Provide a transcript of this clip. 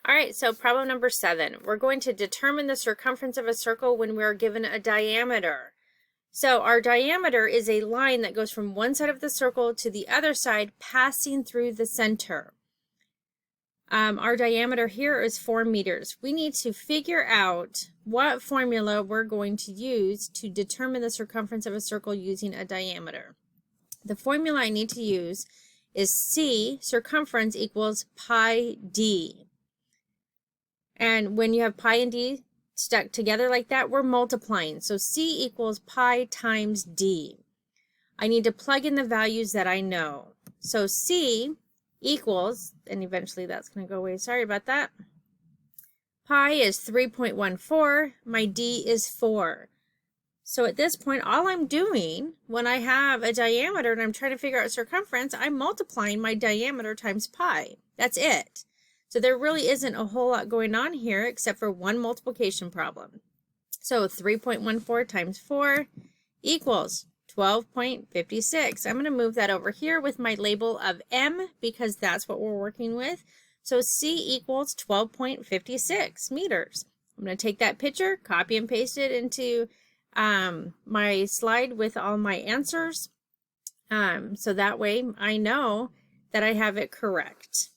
All right, so problem number 7. We're going to determine the circumference of a circle when we are given a diameter. So our diameter is a line that goes from one side of the circle to the other side, passing through the center. Our diameter here is 4 meters. We need to figure out what formula we're going to use to determine the circumference of a circle using a diameter. The formula I need to use is C, circumference, equals pi d. And when you have pi and d stuck together like that, we're multiplying. So C equals pi times d. I need to plug in the values that I know. So C equals, and eventually that's going to go away, sorry about that. Pi is 3.14, my d is 4. So at this point, all I'm doing when I have a diameter and I'm trying to figure out circumference, I'm multiplying my diameter times pi. That's it. So there really isn't a whole lot going on here except for one multiplication problem. So 3.14 times 4 equals 12.56. I'm going to move that over here with my label of M because that's what we're working with. So C equals 12.56 meters. I'm going to take that picture, copy and paste it into my slide with all my answers. So that way I know that I have it correct.